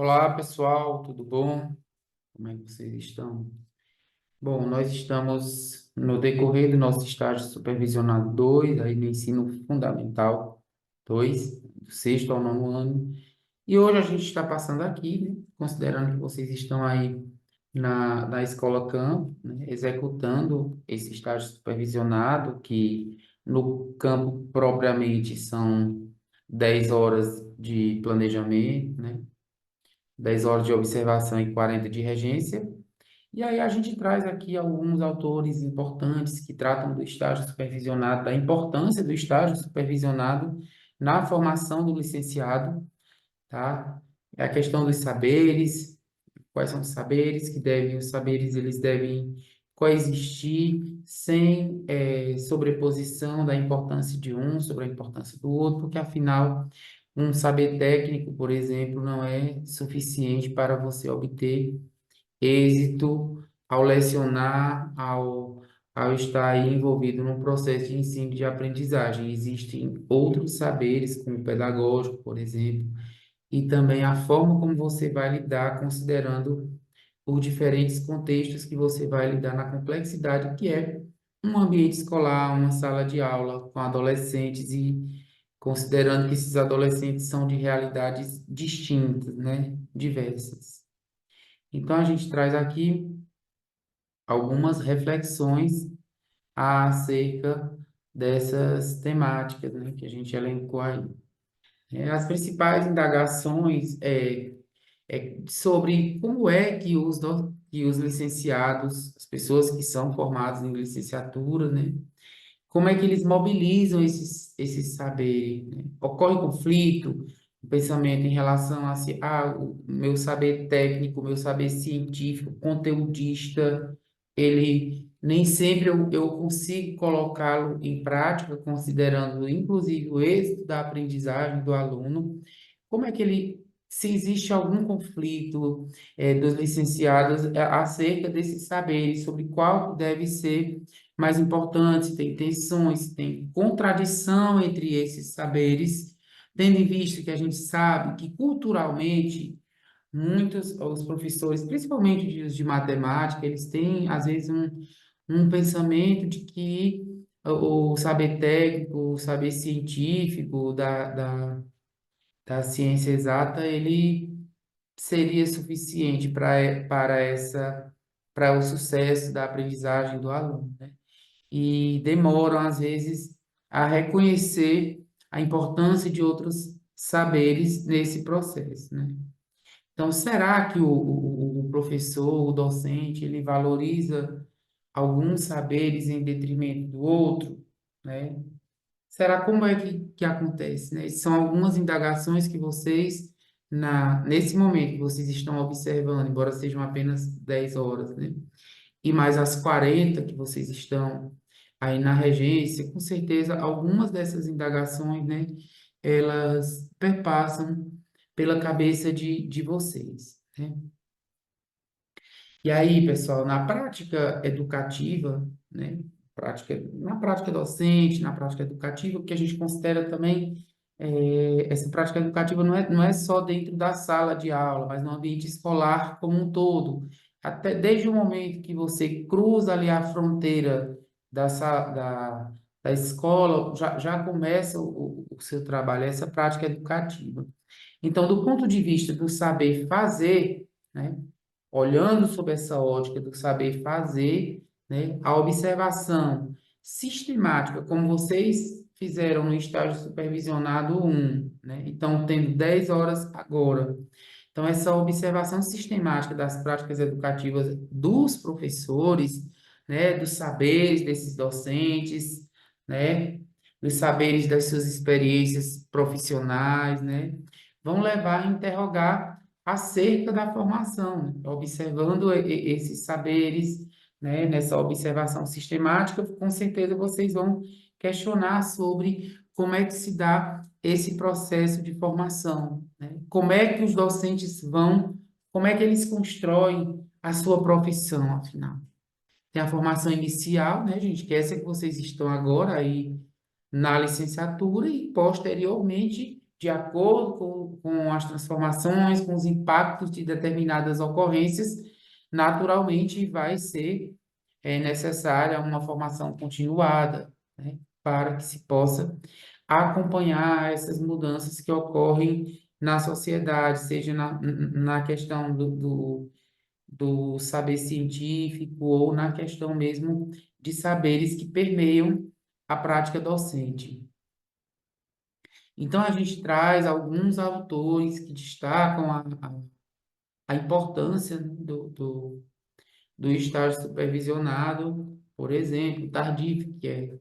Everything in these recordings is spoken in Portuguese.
Olá, pessoal, tudo bom? Como é que vocês estão? Bom, nós estamos no decorrer do nosso estágio supervisionado 2, aí no ensino fundamental 2, do sexto ao nono ano. E hoje a gente está passando aqui, né, considerando que vocês estão aí na escola campo, né, executando esse estágio supervisionado, que no campo propriamente são 10 horas de planejamento, né? 10 horas de observação e 40 de regência. E aí a gente traz aqui alguns autores importantes que tratam do estágio supervisionado, da importância do estágio supervisionado na formação do licenciado, tá? É a questão dos saberes, quais são os saberes eles devem coexistir sem sobreposição da importância de um sobre a importância do outro, porque afinal um saber técnico, por exemplo, não é suficiente para você obter êxito ao lecionar, ao estar aí envolvido num processo de ensino e de aprendizagem. Existem outros saberes, como o pedagógico, por exemplo, e também a forma como você vai lidar, considerando os diferentes contextos que você vai lidar na complexidade que é um ambiente escolar, uma sala de aula com adolescentes e considerando que esses adolescentes são de realidades distintas, né, diversas. Então a gente traz aqui algumas reflexões acerca dessas temáticas, né, que a gente elencou aí. As principais indagações é sobre como é que que os licenciados, as pessoas que são formadas em licenciatura, né, como é que eles mobilizam esses saberes, né? Ocorre conflito, o pensamento em relação a se, o meu saber técnico, o meu saber científico, conteudista, ele nem sempre eu consigo colocá-lo em prática, considerando inclusive o êxito da aprendizagem do aluno. Como é que ele, se existe algum conflito dos licenciados acerca desses saberes, sobre qual deve ser mais importante, se tem tensões, se tem contradição entre esses saberes, tendo em vista que a gente sabe que culturalmente muitos os professores, principalmente os de matemática, eles têm às vezes um pensamento de que o saber técnico, o saber científico da ciência exata, ele seria suficiente para o sucesso da aprendizagem do aluno, né? E demoram, às vezes, a reconhecer a importância de outros saberes nesse processo, né? Então, será que o professor, o docente, ele valoriza alguns saberes em detrimento do outro, né? Será como é que acontece, né? São algumas indagações que vocês, nesse momento que vocês estão observando, embora sejam apenas 10 horas, né? E mais as 40 que vocês estão aí na regência, com certeza algumas dessas indagações, né, elas perpassam pela cabeça de vocês, né? E aí, pessoal, na prática educativa, né, na prática docente, na prática educativa, porque a gente considera também essa prática educativa não é só dentro da sala de aula, mas no ambiente escolar como um todo. Até desde o momento que você cruza ali a fronteira da escola, já começa o seu trabalho, essa prática educativa. Então, do ponto de vista do saber fazer, né, olhando sob essa ótica do saber fazer, né, a observação sistemática, como vocês fizeram no estágio supervisionado um, né? Então, tendo 10 horas agora. Então, essa observação sistemática das práticas educativas dos professores, né, dos saberes desses docentes, né, dos saberes das suas experiências profissionais, né, vão levar a interrogar acerca da formação, né? Observando esses saberes, né, nessa observação sistemática, com certeza vocês vão questionar sobre como é que se dá esse processo de formação, né? Como é que os docentes como é que eles constroem a sua profissão, afinal? Tem a formação inicial, né, gente, que é essa que vocês estão agora aí na licenciatura e posteriormente de acordo com as transformações, com os impactos de determinadas ocorrências, naturalmente vai ser necessária uma formação continuada, né, para que se possa acompanhar essas mudanças que ocorrem na sociedade, seja na questão do saber científico ou na questão mesmo de saberes que permeiam a prática docente. Então, a gente traz alguns autores que destacam a importância do estágio supervisionado, por exemplo, Tardif, que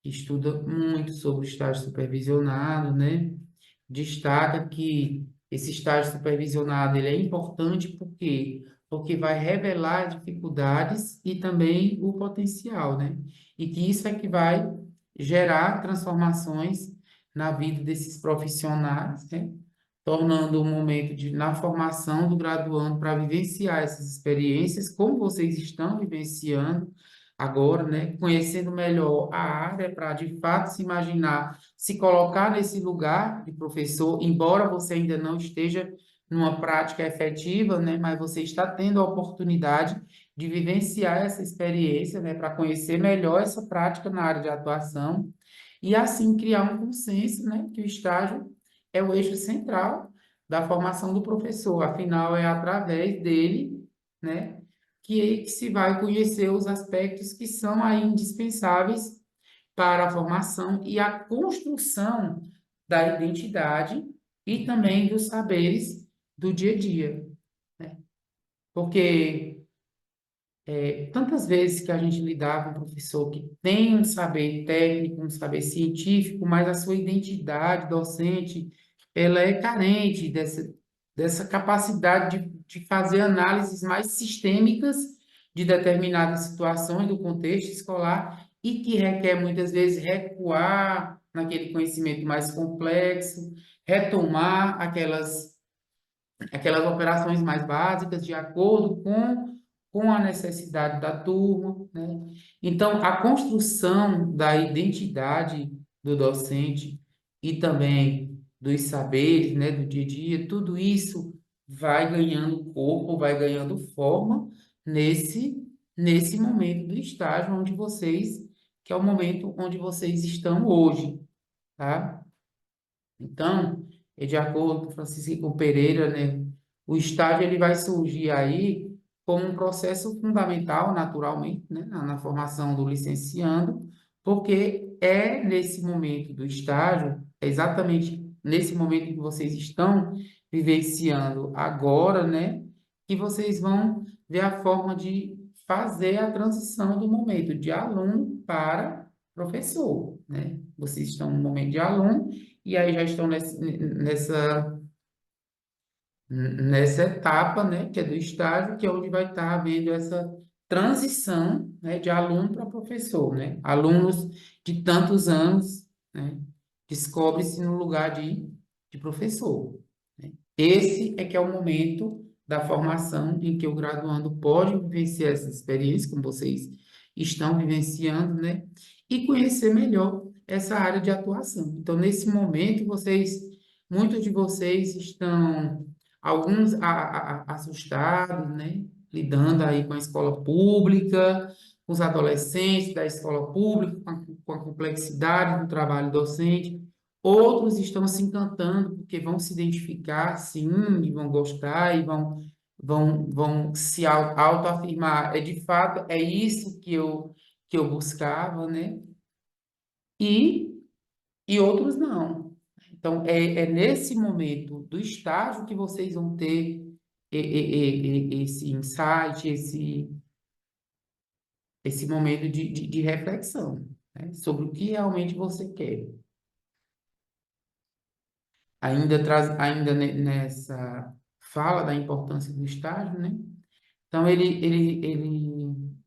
estuda muito sobre o estágio supervisionado, né? Destaca que esse estágio supervisionado ele é importante porque vai revelar dificuldades e também o potencial, né? E que isso é que vai gerar transformações na vida desses profissionais, né? Tornando o momento na formação do graduando para vivenciar essas experiências, como vocês estão vivenciando agora, né? Conhecendo melhor a área para de fato se imaginar, se colocar nesse lugar de professor, embora você ainda não esteja numa prática efetiva, né? Mas você está tendo a oportunidade de vivenciar essa experiência, né? Para conhecer melhor essa prática na área de atuação e assim criar um consenso, né? Que o estágio é o eixo central da formação do professor, afinal é através dele, né? Que se vai conhecer os aspectos que são aí indispensáveis para a formação e a construção da identidade e também dos saberes do dia a dia, né? Porque tantas vezes que a gente lidar com um professor que tem um saber técnico, um saber científico, mas a sua identidade docente, ela é carente dessa capacidade de fazer análises mais sistêmicas de determinadas situações do contexto escolar e que requer muitas vezes recuar naquele conhecimento mais complexo, retomar aquelas operações mais básicas de acordo com a necessidade da turma, né? Então, a construção da identidade do docente e também dos saberes, né, do dia a dia, tudo isso vai ganhando corpo, vai ganhando forma nesse momento do estágio onde que é o momento onde vocês estão hoje, tá? Então, de acordo com Francisco Pereira, né, o estágio ele vai surgir aí como um processo fundamental, naturalmente, né, na formação do licenciando, porque é nesse momento do estágio, é exatamente nesse momento que vocês estão vivenciando agora, né, que vocês vão ver a forma de fazer a transição do momento de aluno para professor, né? Vocês estão no momento de aluno e aí já estão nessa etapa, né, que é do estágio, que é onde vai estar havendo essa transição, né, de aluno para professor, né? Alunos de tantos anos, né, descobre-se no lugar de professor, né? Esse é que é o momento da formação em que o graduando pode vivenciar essa experiência, como vocês estão vivenciando, né? E conhecer melhor essa área de atuação. Então, nesse momento, muitos de vocês estão, alguns assustados, né? Lidando aí com a escola pública, com os adolescentes da escola pública, com a complexidade do trabalho docente. Outros estão se encantando porque vão se identificar, sim, e vão gostar e vão se autoafirmar. É de fato, é isso que eu buscava, né? E, e outros não. Então, é nesse momento do estágio que vocês vão ter esse insight, esse momento de reflexão, né? Sobre o que realmente você quer. Ainda nessa fala da importância do estágio, né? Então,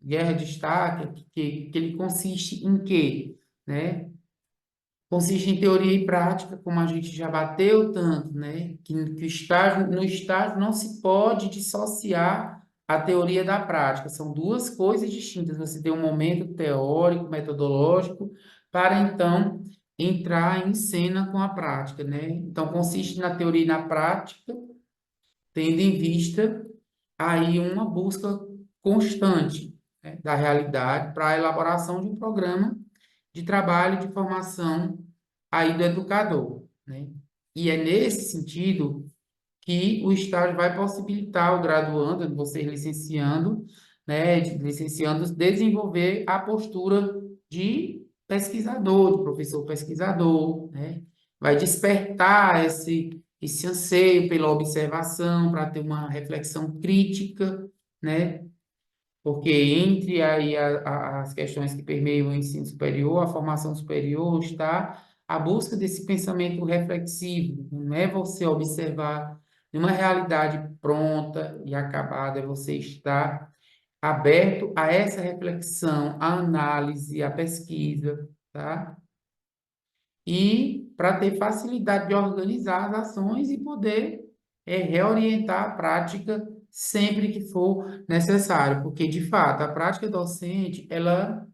Guerra destaca que ele consiste em quê, né? Consiste em teoria e prática, como a gente já bateu tanto, né? Que no estágio não se pode dissociar a teoria da prática, são duas coisas distintas. Você tem um momento teórico, metodológico, para então entrar em cena com a prática, né? Então, consiste na teoria e na prática, tendo em vista aí uma busca constante, né, da realidade para a elaboração de um programa de trabalho de formação aí do educador, né? E é nesse sentido que o estágio vai possibilitar o graduando, você licenciando, né, licenciando, desenvolver a postura de pesquisador, de professor pesquisador, né? Vai despertar esse anseio pela observação, para ter uma reflexão crítica, né? Porque entre aí as questões que permeiam o ensino superior, a formação superior, está a busca desse pensamento reflexivo, não é você observar uma realidade pronta e acabada, é você estar aberto a essa reflexão, a análise, a pesquisa, tá? E para ter facilidade de organizar as ações e poder reorientar a prática sempre que for necessário, porque de fato a prática docente ela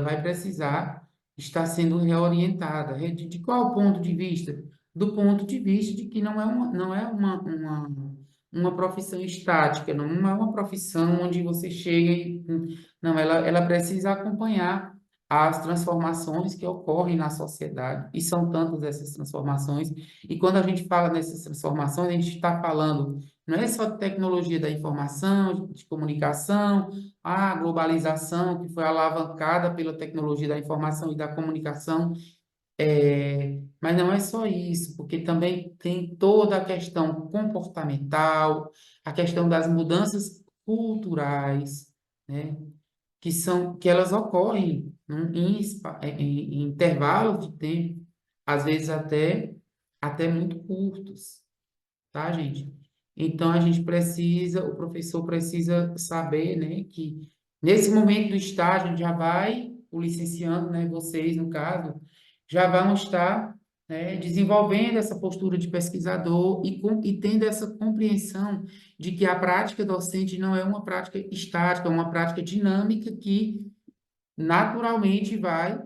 vai precisar estar sendo reorientada. De qual ponto de vista? Do ponto de vista de que não é uma profissão estática, não é uma profissão onde você chega e... Não, ela precisa acompanhar as transformações que ocorrem na sociedade, e são tantas essas transformações, e quando a gente fala nessas transformações, a gente está falando, não é só de tecnologia da informação, de comunicação, a globalização, que foi alavancada pela tecnologia da informação e da comunicação, mas não é só isso, porque também tem toda a questão comportamental, a questão das mudanças culturais, né, que elas ocorrem em intervalos de tempo, às vezes até muito curtos, tá, gente? Então, o professor precisa saber, né, que nesse momento do estágio, já vai, o licenciando, né, vocês, no caso, já vão estar, né, desenvolvendo essa postura de pesquisador e tendo essa compreensão de que a prática docente não é uma prática estática, é uma prática dinâmica que naturalmente vai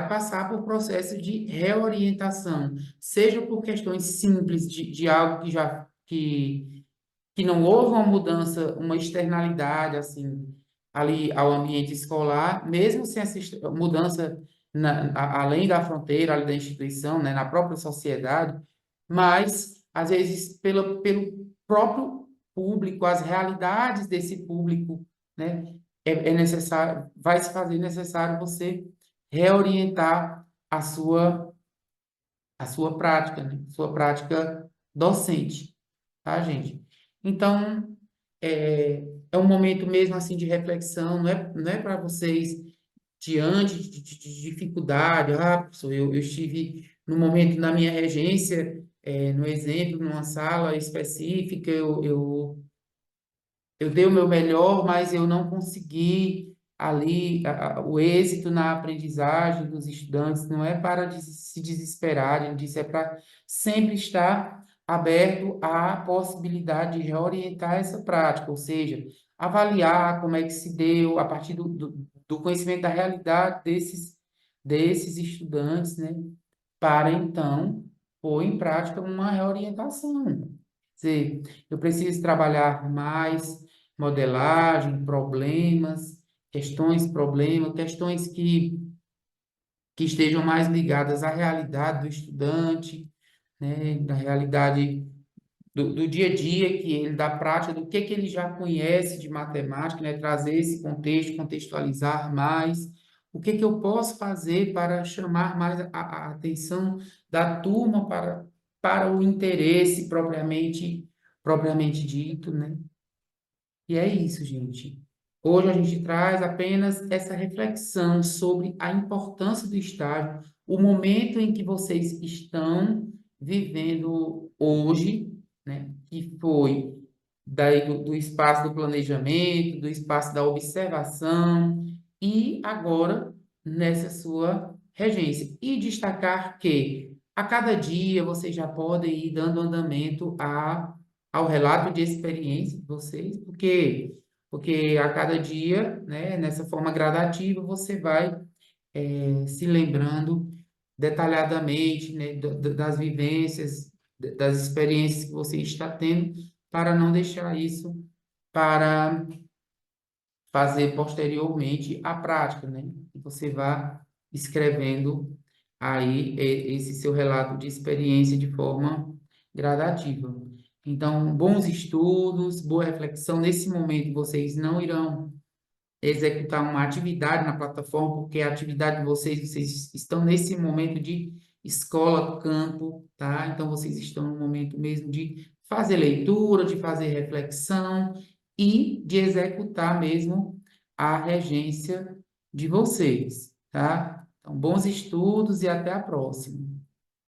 passar por processo de reorientação, seja por questões simples de algo que não houve uma mudança, uma externalidade assim ali ao ambiente escolar, mesmo sem essa mudança além da fronteira, ali da instituição, né, na própria sociedade, mas às vezes pelo próprio público, as realidades desse público, né, é necessário, vai se fazer necessário você reorientar a sua prática, né? Sua prática docente, tá, gente? Então, é um momento mesmo assim de reflexão, não é para vocês, diante de dificuldade, professor, eu estive no momento na minha regência, no exemplo, numa sala específica, eu dei o meu melhor, mas eu não consegui ali o êxito na aprendizagem dos estudantes. Não é para se desesperar, ele disse, é para sempre estar aberto à possibilidade de reorientar essa prática, ou seja, avaliar como é que se deu a partir do conhecimento da realidade desses estudantes, né? Para então pôr em prática uma reorientação. Quer dizer, eu preciso trabalhar mais modelagem, problemas, questões que estejam mais ligadas à realidade do estudante, né, da realidade do dia a dia, que ele, da prática, do que ele já conhece de matemática, né, trazer esse contexto, contextualizar mais, o que eu posso fazer para chamar mais a atenção da turma para o interesse propriamente dito, né? E é isso, gente. Hoje a gente traz apenas essa reflexão sobre a importância do estágio, o momento em que vocês estão vivendo hoje, né? Que foi daí do espaço do planejamento, do espaço da observação, e agora nessa sua regência. E destacar que a cada dia vocês já podem ir dando andamento ao relato de experiência de vocês, porque a cada dia, né, nessa forma gradativa, você vai se lembrando detalhadamente, né, das vivências, das experiências que você está tendo, para não deixar isso para fazer posteriormente a prática, né? Que você vá escrevendo aí esse seu relato de experiência de forma gradativa. Então, bons estudos, boa reflexão. Nesse momento, vocês não irão executar uma atividade na plataforma, porque a atividade de vocês estão nesse momento de escola, campo, tá? Então, vocês estão no momento mesmo de fazer leitura, de fazer reflexão e de executar mesmo a regência de vocês, tá? Então, bons estudos e até a próxima.